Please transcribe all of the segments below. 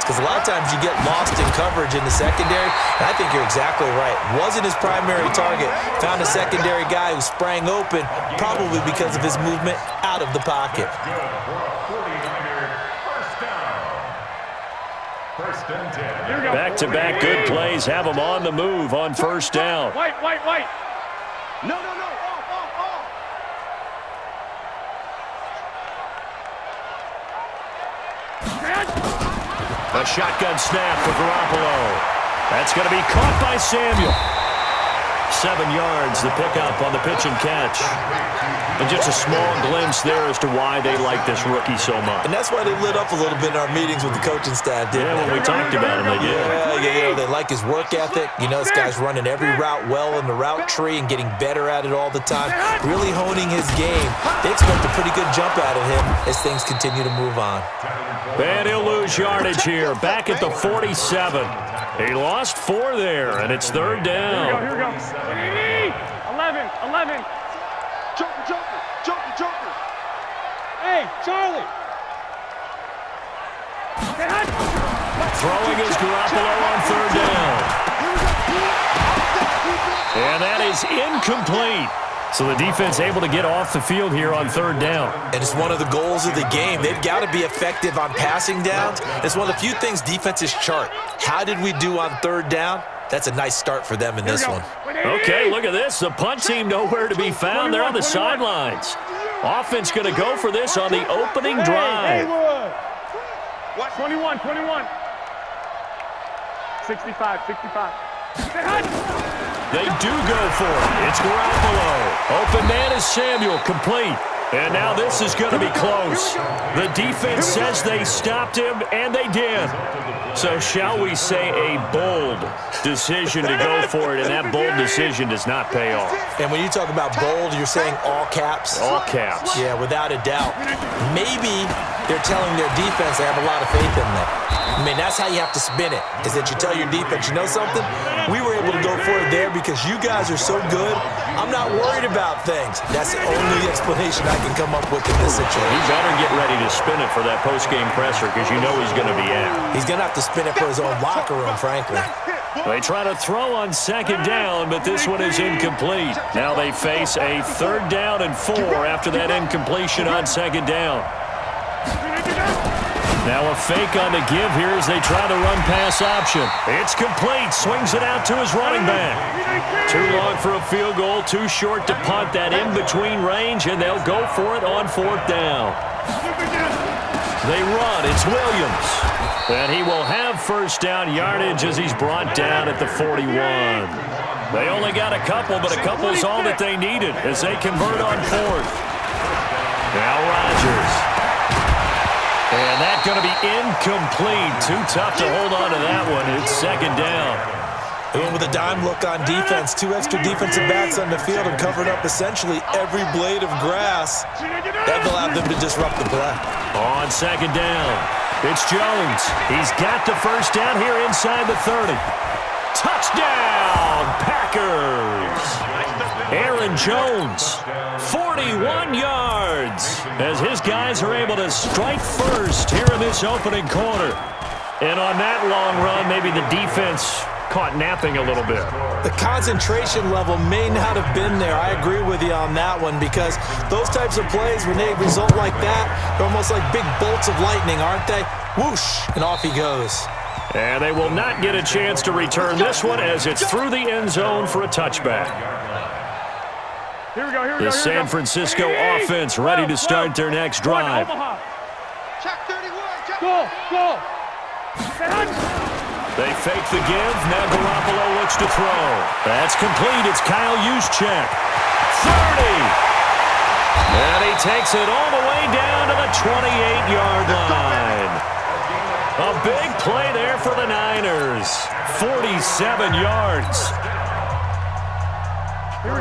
because a lot of times you get lost in coverage in the secondary, and I think you're exactly right. Wasn't his primary target. Found a secondary guy who sprang open, probably because of his movement out of the pocket. Back-to-back good plays have him on the move on first down. White. No. A shotgun snap for Garoppolo. That's going to be caught by Samuel. 7 yards, the pickup on the pitch and catch. And just a small glimpse there as to why they like this rookie so much. And that's why they lit up a little bit in our meetings with the coaching staff, didn't they? When we talked about him, they did. Yeah, they like his work ethic. This guy's running every route well in the route tree and getting better at it all the time, really honing his game. They expect a pretty good jump out of him as things continue to move on. And he'll lose yardage here, back at the 47. He lost 4 there, and it's third down. Here we go. 11. Joker. Hey, Charlie. Throwing is Garoppolo on third down. And that is incomplete. So the defense able to get off the field here on third down. And it's one of the goals of the game. They've got to be effective on passing downs. It's one of the few things defenses chart. How did we do on third down? That's a nice start for them in this one. Okay, look at this. The punt team nowhere to be found. They're on the sidelines. Offense going to go for this on the opening drive. 21. 65. They do go for it. It's Garoppolo. Open man is Samuel, complete. And now this is going to be close. The defense says they stopped him, and they did. So shall we say a bold decision to go for it, and that bold decision does not pay off. And when you talk about bold, you're saying all caps? All caps. Yeah, without a doubt. Maybe they're telling their defense they have a lot of faith in them. I mean, that's how you have to spin it, is that you tell your defense, you know something? We were able to go for it there because you guys are so good. I'm not worried about things. That's the only explanation I can come up with in this situation. He better get ready to spin it for that post-game presser because you know he's going to be out. He's going to have to spin it for his own locker room, frankly. They try to throw on second down, but this one is incomplete. Now they face a third down and 4 after that incompletion on second down. Now a fake on the give here as they try to run pass option. It's complete. Swings it out to his running back. Too long for a field goal. Too short to punt that in-between range, and they'll go for it on fourth down. They run. It's Williams. And he will have first down yardage as he's brought down at the 41. They only got a couple, but a couple's all that they needed as they convert on fourth. Now Rodgers. And that's going to be incomplete. Too tough to hold on to that one. It's second down. They went with a dime look on defense. 2 extra defensive backs on the field and covered up essentially every blade of grass. That allowed them to disrupt the play. On second down, it's Jones. He's got the first down here inside the 30. Touchdown, Packers. Aaron Jones, 41 yards, as his guys are able to strike first here in this opening quarter. And on that long run, maybe the defense caught napping a little bit. The concentration level may not have been there. I agree with you on that one because those types of plays, when they result like that, they're almost like big bolts of lightning, aren't they? Whoosh, and off he goes. And they will not get a chance to return this one as it's through the end zone for a touchback. Here we go. The San Francisco offense ready to start their next drive. Check 31. Go. They fake the give. Now Garoppolo looks to throw. That's complete. It's Kyle Juszczyk. 30. And he takes it all the way down to the 28-yard line. A big play there for the Niners. 47 yards.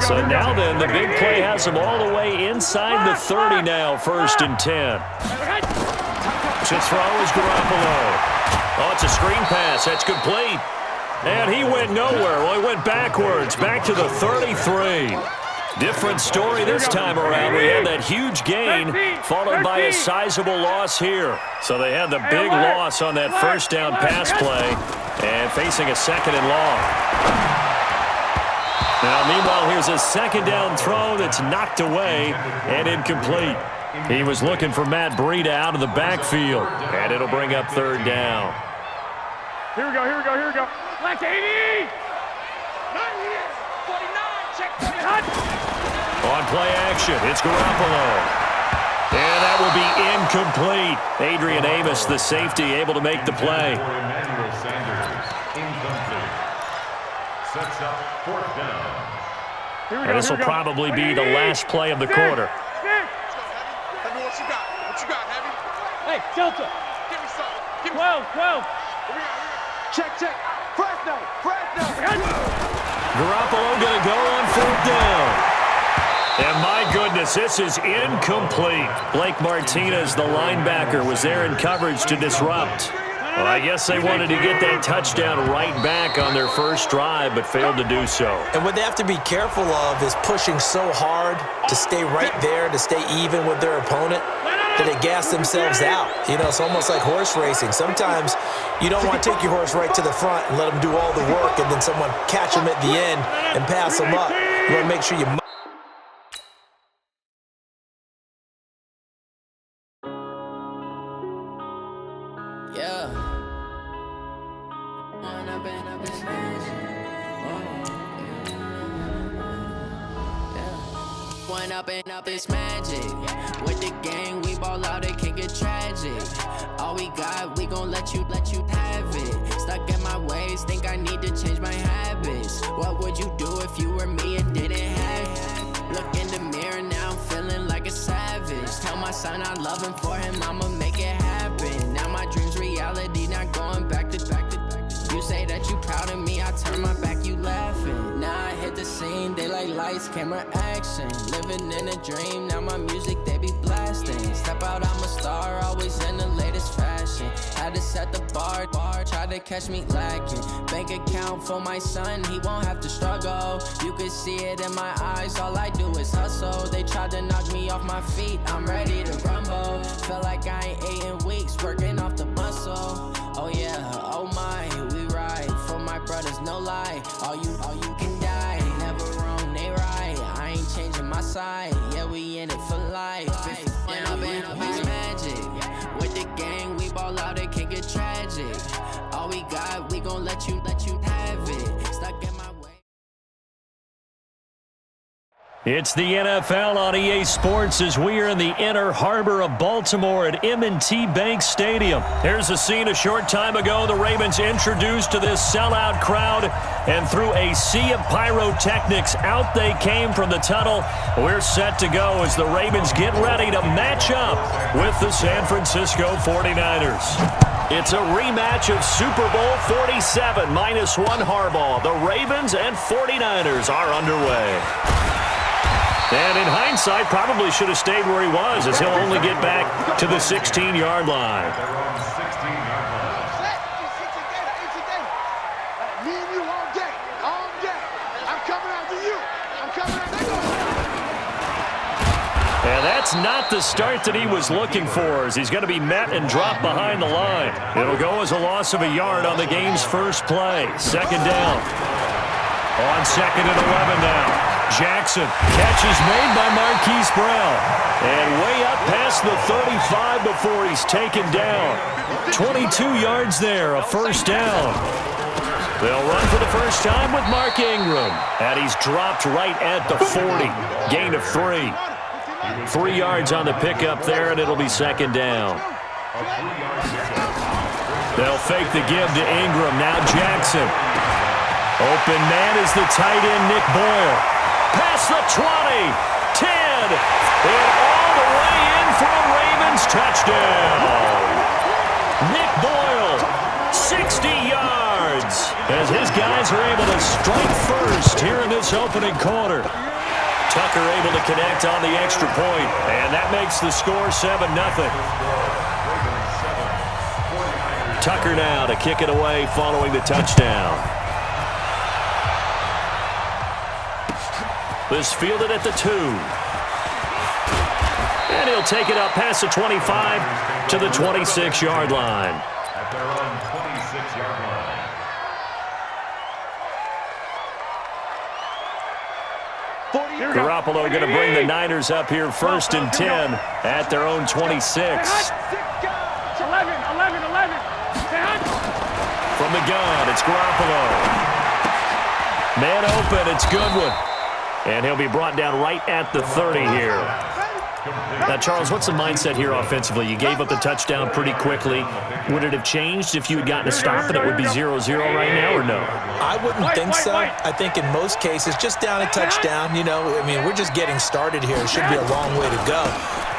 So now then, the big play has them all the way inside the 30 now, 1st and 10. To throw is Garoppolo. Oh, it's a screen pass. That's complete. And he went nowhere. Well, he went backwards, back to the 33. Different story this time around. We had that huge gain followed by a sizable loss here. So they had the big loss on that first down pass play and facing a second and long. Now, meanwhile, here's a second down throw that's knocked away and incomplete. He was looking for Matt Breida out of the backfield, and it'll bring up third down. Here we go, here we go, here we go. Flex 80! 49, check. On play action, it's Garoppolo. And that will be incomplete. Adrian Amos, the safety, able to make the play. Sets up fourth down. And this will probably be the last play of the quarter. Heavy, what you got? What you got, Heavy? Hey, Delta. Give me some. Give me 12, 12. Check, check. Fresno. Garoppolo going to go on fourth down. And my goodness, this is incomplete. Blake Martinez, the linebacker, was there in coverage to disrupt. Well, I guess they wanted to get that touchdown right back on their first drive, but failed to do so. And what they have to be careful of is pushing so hard to stay right there, to stay even with their opponent, that they gas themselves out. You know, it's almost like horse racing. Sometimes you don't want to take your horse right to the front and let them do all the work, and then someone catch them at the end and pass them up. You want to make sure you... Up this magic with the gang, we ball out, it can get tragic. All we got, we gon' let you have it. Stuck in my ways, think I need to change my habits. What would you do if you were me and didn't have it? Look in the mirror, now I'm feeling like a savage. Tell my son I love him, for him I'ma make it happen. Now my dream's reality, not going back to. You say that you proud of me, I turn my back, you laughing. Now I hit the scene, they like lights, camera, action. Living in a dream, now my music, they be blasting. Step out, I'm a star, always in the latest fashion. Had to set the bar, try to catch me lacking. Bank account for my son, he won't have to struggle. You can see it in my eyes, all I do is hustle. They tried to knock me off my feet, I'm ready to rumble. Felt like I ain't ate in weeks, working off the muscle. Oh yeah, oh my, we ride for my brothers, no lie. All you can die, never wrong, they right. I ain't changing my side, yeah, we in it for life. When up in this magic, with the gang, we ball out, it can get tragic. All we got, we gon' let you have it. Stuck in my way. It's the NFL on EA Sports as we are in the inner harbor of Baltimore at M&T Bank Stadium. Here's a scene a short time ago. The Ravens introduced to this sellout crowd, and through a sea of pyrotechnics, out they came from the tunnel. We're set to go as the Ravens get ready to match up with the San Francisco 49ers. It's a rematch of Super Bowl 47 -1 Harbaugh. The Ravens and 49ers are underway. And in hindsight, probably should have stayed where he was, as he'll only get back to the 16-yard line. Me and you all day. I'm coming after you. And that's not the start that he was looking for, as he's going to be met and dropped behind the line. It'll go as a loss of a yard on the game's first play. Second down. On second and 11 now. Jackson, catch is made by Marquise Brown. And way up past the 35 before he's taken down. 22 yards there, a first down. They'll run for the first time with Mark Ingram. And he's dropped right at the 40. Gain of 3. 3 yards on the pickup there, and it'll be second down. They'll fake the give to Ingram. Now Jackson. Open man is the tight end, Nick Boyle. Past the 20, 10, and all the way in for a Ravens touchdown. Nick Boyle, 60 yards, as his guys are able to strike first here in this opening quarter. Tucker able to connect on the extra point, and that makes the score 7-0. Tucker now to kick it away following the touchdown. This fielded at the 2. And he'll take it up past the 25 to the 26-yard line. At their own 26-yard line. Garoppolo going to bring the Niners up here 1st and 10 at their own 26. 11. From the gun, it's Garoppolo. Man open, it's Goodwin. And he'll be brought down right at the 30 here. Now, Charles, what's the mindset here offensively? You gave up the touchdown pretty quickly. Would it have changed if you had gotten a stop and it would be 0-0 right now, or no? I wouldn't think so. I think in most cases, just down a touchdown, we're just getting started here. It should be a long way to go.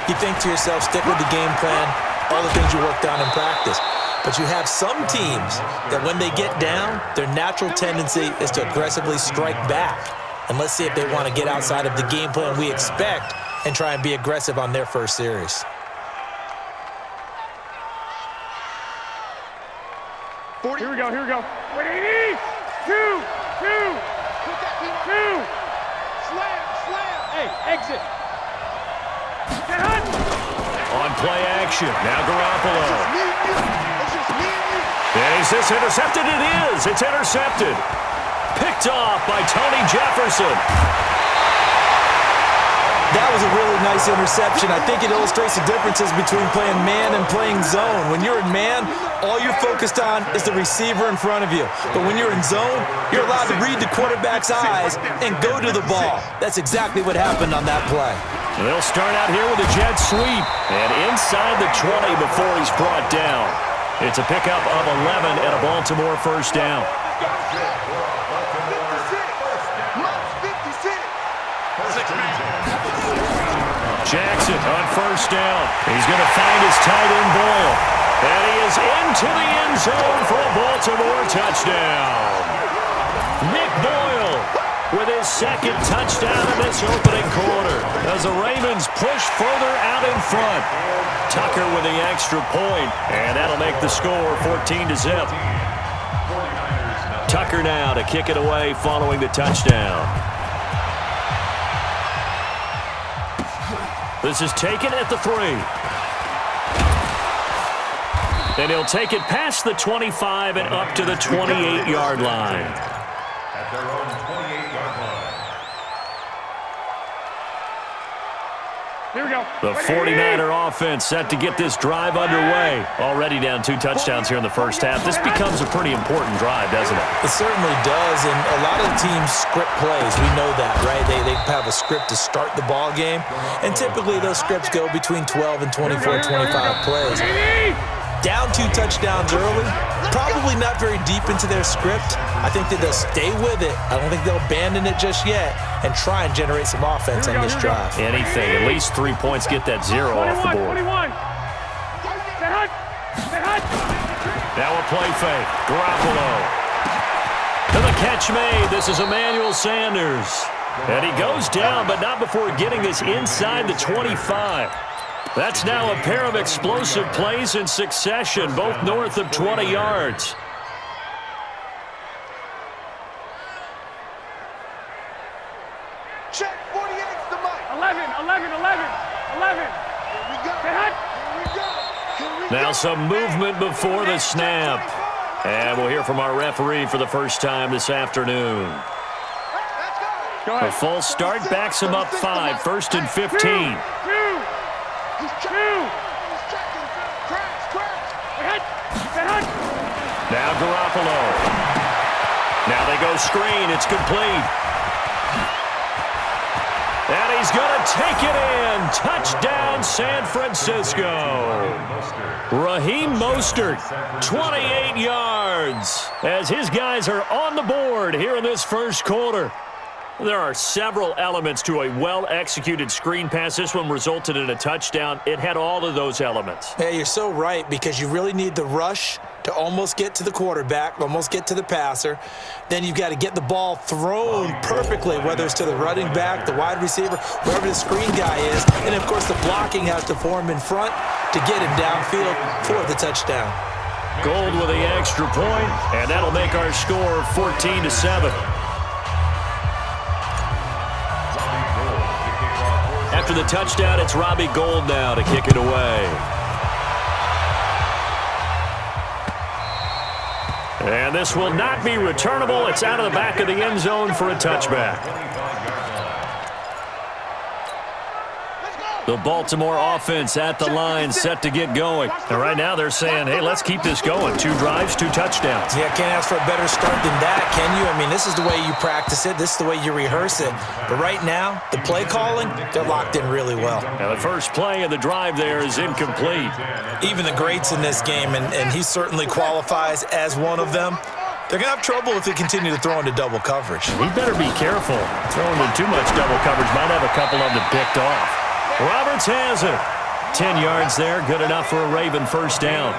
You think to yourself, stick with the game plan, all the things you worked on in practice. But you have some teams that when they get down, their natural tendency is to aggressively strike back. And let's see if they want to get outside of the game plan we expect and try and be aggressive on their first series. Here we go. Wait, 80. 2. Slam. Hey, exit. On play action, now Garoppolo. It's just me and you. And is this intercepted? It is. It's intercepted. Picked off by Tony Jefferson. That was a really nice interception. I think it illustrates the differences between playing man and playing zone. When you're in man, all you're focused on is the receiver in front of you. But when you're in zone, you're allowed to read the quarterback's eyes and go to the ball. That's exactly what happened on that play. They'll start out here with a jet sweep. And inside the 20 before he's brought down. It's a pickup of 11 and a Baltimore first down. Jackson on first down. He's going to find his tight end Boyle. And he is into the end zone for a Baltimore touchdown. Nick Boyle with his second touchdown in this opening quarter as the Ravens push further out in front. Tucker with the extra point, and that'll make the score 14-0. Tucker now to kick it away following the touchdown. This is taken at the 3. And he'll take it past the 25 and up to the 28-yard line. At their own 28-yard line. Here we go. The 49er offense set to get this drive underway. Already down 2 touchdowns here in the first half. This becomes a pretty important drive, doesn't it? It certainly does, and a lot of the teams script plays. We know that, right? They have a script to start the ball game, and typically those scripts go between 12 and 24, 25 plays. Down 2 touchdowns early, probably not very deep into their script. I think that they'll stay with it. I don't think they'll abandon it just yet and try and generate some offense on this drive. Anything, at least 3 points, get that 0 off the board. 21. Now a play fake. Garoppolo. To the catch made. This is Emmanuel Sanders. And he goes down, but not before getting this inside the 25. That's now a pair of explosive plays in succession, both north of 20 yards. Check 48's the mic. 11. Here we go. Now some movement before the snap. And we'll hear from our referee for the first time this afternoon. The false start backs him up 5, 1st and 15. He's checking. Crash. Now Garoppolo. Now they go screen. It's complete. And he's going to take it in. Touchdown, San Francisco. Raheem Mostert, 28 yards, as his guys are on the board here in this first quarter. There are several elements to a well-executed screen pass. This one resulted in a touchdown. It had all of those elements. Yeah, you're so right, because you really need the rush to almost get to the quarterback, almost get to the passer. Then you've got to get the ball thrown perfectly, whether it's to the running back, the wide receiver, wherever the screen guy is. And, of course, the blocking has to form in front to get him downfield for the touchdown. Gold with the extra point, and that'll make our score 14-7. After the touchdown, it's Robbie Gould now to kick it away. And this will not be returnable. It's out of the back of the end zone for a touchback. The Baltimore offense at the line, set to get going. And right now they're saying, hey, let's keep this going. 2 drives, 2 touchdowns. Yeah, can't ask for a better start than that, can you? I mean, this is the way you practice it. This is the way you rehearse it. But right now, the play calling, they're locked in really well. Now the first play of the drive there is incomplete. Even the greats in this game, and he certainly qualifies as one of them, they're going to have trouble if they continue to throw into double coverage. He better be careful. Throwing in too much double coverage might have a couple of them picked off. Roberts has it. 10 yards there, good enough for a Raven first down.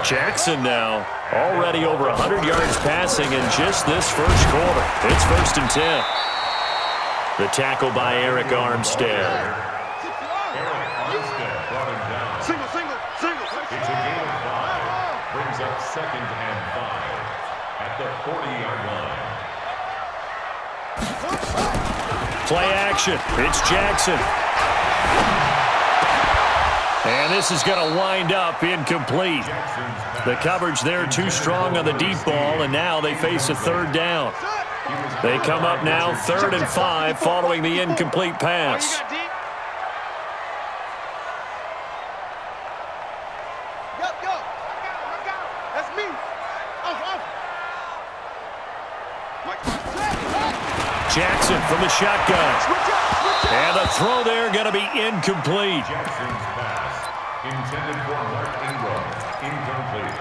Jackson now already over 100 yards passing in just this first quarter. It's 1st and 10. The tackle by Eric Armstead. Single. It's a gain of 5. Brings up 2nd and 5 at the 40-yard line. Play action. It's Jackson. And this is going to wind up incomplete. The coverage there too strong on the deep ball, and now they face a 3rd down. They come up now 3rd and 5 following the incomplete pass. That's me. Jackson from the shotgun. And the throw there going to be incomplete. Jackson's pass intended for Mark Ingram. Incomplete.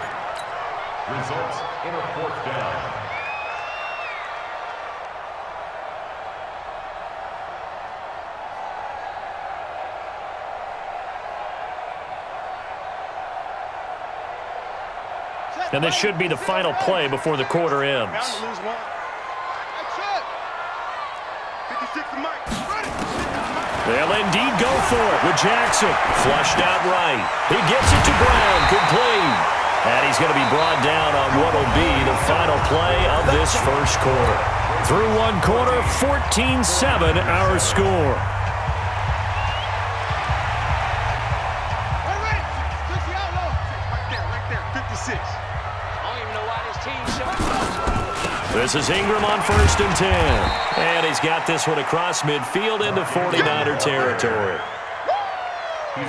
Results in a 4th down. And this should be the final play before the quarter ends. They'll indeed go for it with Jackson. Flushed out right. He gets it to Brown. Complete. And he's going to be brought down on what will be the final play of this first quarter. Through 1 quarter, 14-7 our score. This is Ingram on 1st and 10. And he's got this one across midfield into 49er territory.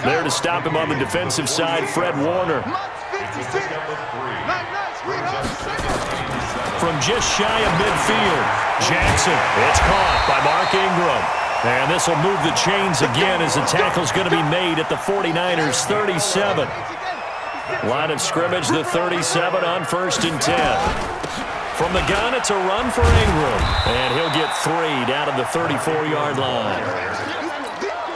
There to stop him on the defensive side, Fred Warner. From just shy of midfield, Jackson. It's caught by Mark Ingram. And this will move the chains again as the tackle's going to be made at the 49ers 37. Line of scrimmage, the 37 on 1st and 10. From the gun, it's a run for Ingram. And he'll get 3 down at the 34-yard line.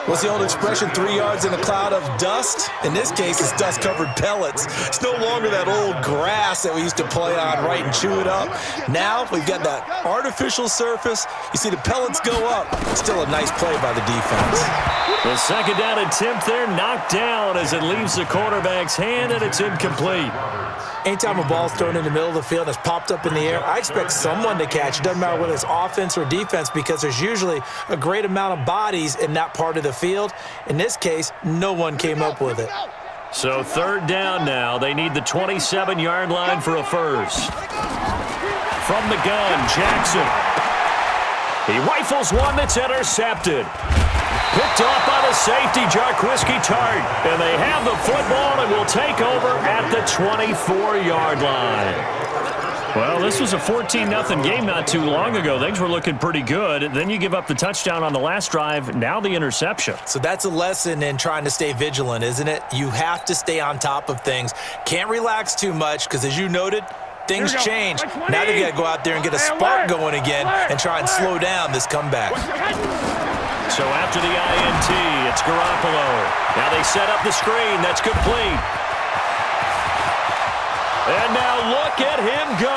What's the old expression, 3 yards in a cloud of dust? In this case, it's dust-covered pellets. It's no longer that old grass that we used to play on, right, and chew it up. Now we've got that artificial surface. You see the pellets go up. Still a nice play by the defense. The 2nd down attempt there knocked down as it leaves the quarterback's hand, and it's incomplete. Anytime a ball's thrown in the middle of the field and it's popped up in the air, I expect someone to catch. It doesn't matter whether it's offense or defense because there's usually a great amount of bodies in that part of the field. In this case, no one came up with it. So 3rd down now. They need the 27-yard line for a first. From the gun, Jackson. He rifles one that's intercepted. Picked off by the safety, Jarquiski Tart. And they have the football and will take over at the 24-yard line. Well, this was a 14-0 game not too long ago. Things were looking pretty good. Then you give up the touchdown on the last drive. Now the interception. So that's a lesson in trying to stay vigilant, isn't it? You have to stay on top of things. Can't relax too much because, as you noted, things change. Now they've got to go out there and get a spark going again and try and slow down this comeback. So after the INT, it's Garoppolo. Now they set up the screen. That's complete. And now look at him go.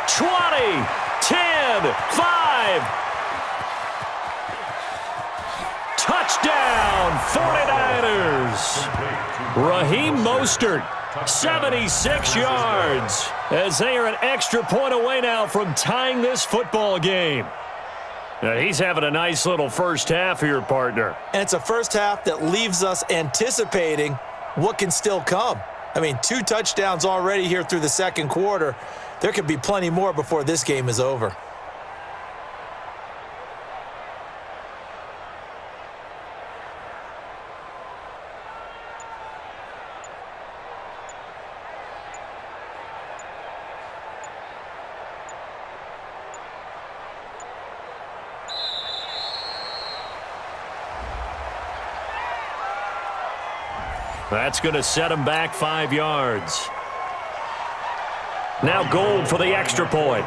20, 10, 5. Touchdown, 49ers. Raheem Mostert, 76 yards, as they are an extra point away now from tying this football game. He's having a nice little first half here, partner. And it's a first half that leaves us anticipating what can still come. I mean, 2 touchdowns already here through the second quarter. There could be plenty more before this game is over. That's going to set him back 5 yards. Now Gold for the extra point.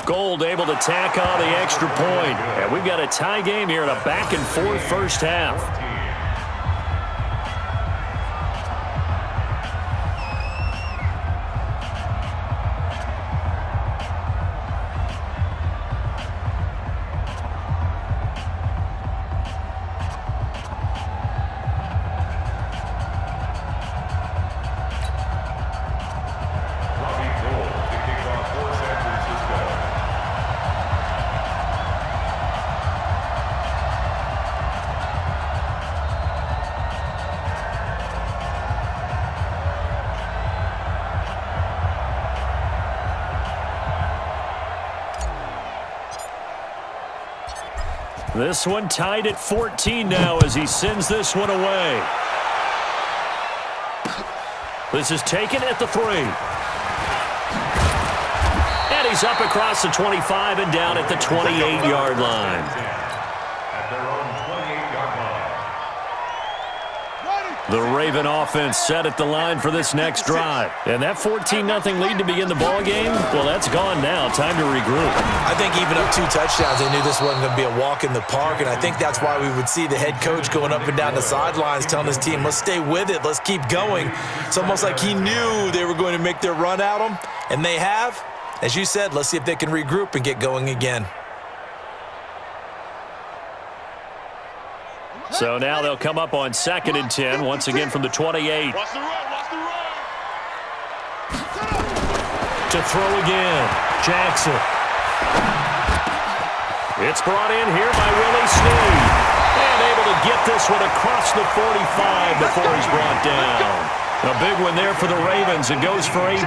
Gold able to tack on the extra point. And we've got a tie game here in a back-and-forth first half. This one tied at 14 now as he sends this one away. This is taken at the 3. And he's up across the 25 and down at the 28-yard line. At their own 28-yard line. The Raven offense set at the line for this next drive. And that 14-0 lead to begin the ball game, well, that's gone now. Time to regroup. I think even up 2 touchdowns, they knew this wasn't going to be a walk in the park, and I think that's why we would see the head coach going up and down the sidelines telling his team, let's stay with it, let's keep going. It's almost like he knew they were going to make their run at him, and they have. As you said, let's see if they can regroup and get going again. So now they'll come up on 2nd and 10, once again from the 28. Watch the run, watch the run. To throw again, Jackson. It's brought in here by Willie Snead. And able to get this one across the 45 before he's brought down. A big one there for the Ravens. It goes for 18.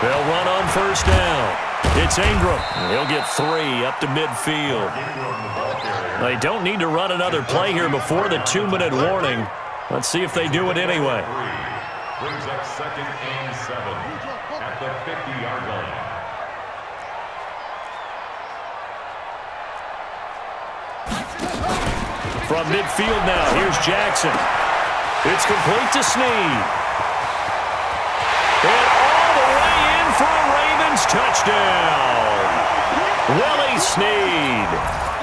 They'll run on first down. It's Ingram. He'll get 3 up to midfield. They don't need to run another play here before the 2-minute warning. Let's see if they do it anyway. Brings up 2nd and 7 at the 50-yard line. From midfield now, here's Jackson. It's complete to Snead. And all the way in for a Ravens touchdown. Willie Snead,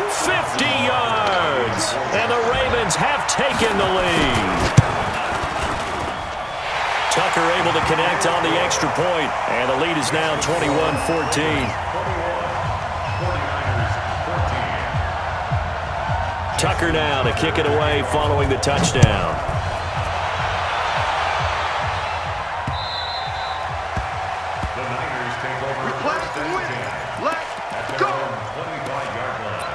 50 yards. And the Ravens have taken the lead. Tucker able to connect on the extra point, and the lead is now 21-14. Tucker now to kick it away following the touchdown. The Niners take over first and 10 at their own 25-yard line.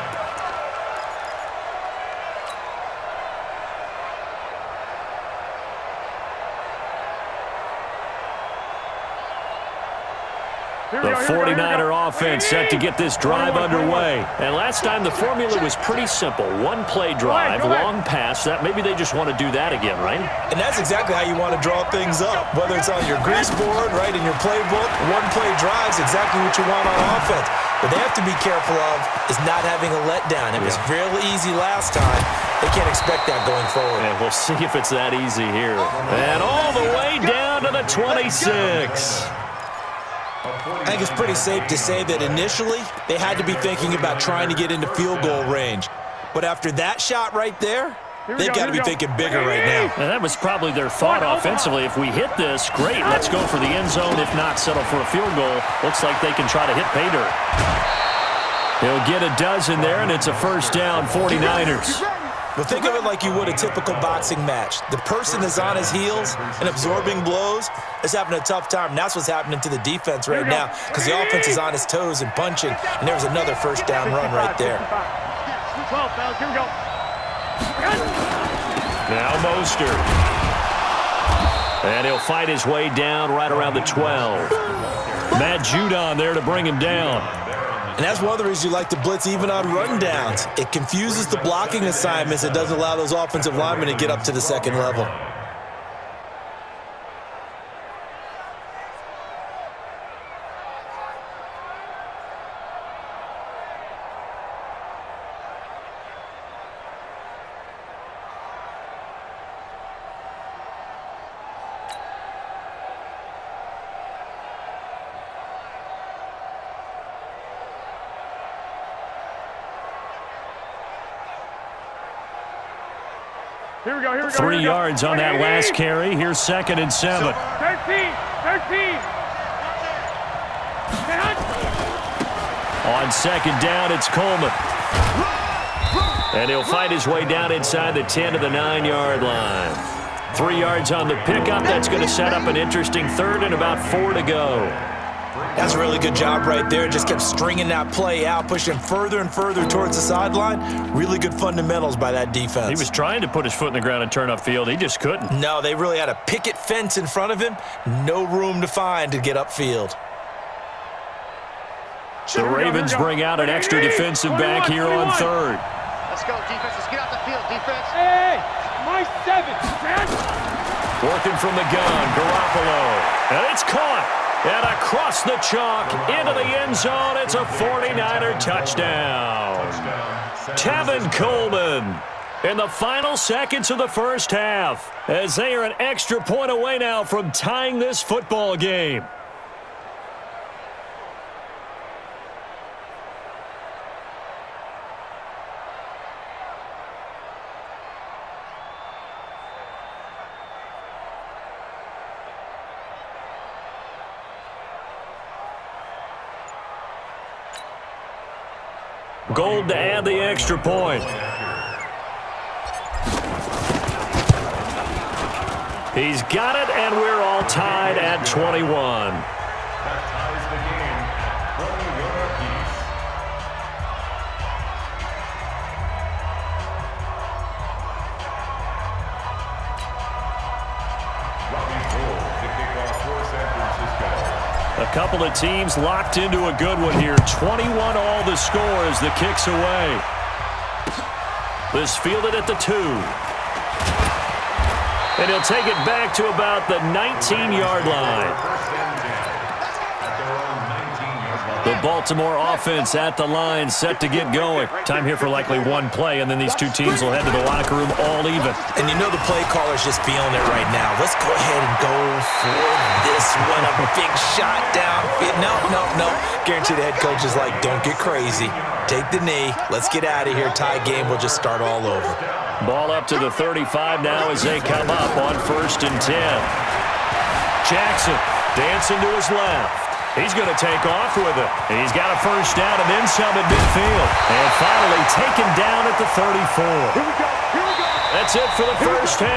The 49er offense set to get this drive underway. And last time the formula was pretty simple. One-play drive, long pass. That maybe they just want to do that again, right? And that's exactly how you want to draw things up. Whether it's on your grease board, right, in your playbook, one-play drives exactly what you want on offense. What they have to be careful of is not having a letdown. It was real easy last time. They can't expect that going forward. And we'll see if it's that easy here. And all the way down to the 26. I think it's pretty safe to say that initially they had to be thinking about trying to get into field goal range. But after that shot right there, they've got to be thinking bigger right now. And that was probably their thought offensively. If we hit this, great. Let's go for the end zone. If not, settle for a field goal. Looks like they can try to hit pay dirt. He'll get a dozen there, and it's a first down, 49ers. But think of it like you would a typical boxing match. The person is on his heels and absorbing blows is having a tough time. And that's what's happening to the defense right now because the offense is on his toes and punching. And there was another first down run right there. 12, fellas, here we go. Now Mostert. And he'll fight his way down right around the 12. Matt Judon there to bring him down. And that's one of the reasons you like to blitz even on rundowns. It confuses the blocking assignments. It doesn't allow those offensive linemen to get up to the second level. Here we go, here we go. 3 yards on that last carry. Here's 2nd and 7. 13. On 2nd down, it's Coleman. And he'll fight his way down inside the 10 to the 9-yard line. 3 yards on the pickup. That's going to set up an interesting 3rd and about 4 to go. That's a really good job right there. Just kept stringing that play out, pushing further and further towards the sideline. Really good fundamentals by that defense. He was trying to put his foot in the ground and turn upfield. He just couldn't. No, they really had a picket fence in front of him. No room to find to get upfield. The Ravens bring out an extra defensive back here on 3rd. Let's go, defense. Let's get out the field, defense. Hey, my 7. Working from the gun, Garoppolo. And it's caught. And across the chalk, into the end zone, it's a 49er touchdown. Tevin Coleman in the final seconds of the first half, as they are an extra point away now from tying this football game. Gold to add the extra point. He's got it, and we're all tied at 21. That ties the game. 21 apiece. Robbie Gould to kick off for San Francisco. A couple of teams locked into a good one here. 21 all the score as the kick's away. This fielded at the 2. And he'll take it back to about the 19-yard line. The Baltimore offense at the line, set to get going. Time here for likely one play, and then these two teams will head to the locker room all even. And you know the play caller's just feeling it right now. Let's go ahead and go for this one. A big shot downfield. No. Guarantee the head coach is like, don't get crazy. Take the knee. Let's get out of here. Tie game. We'll just start all over. Ball up to the 35 now as they come up on 1st and 10. Jackson dancing to his left. He's going to take off with it. And he's got a first down and then some at midfield. And finally taken down at the 34. Here we go. That's it for the first half.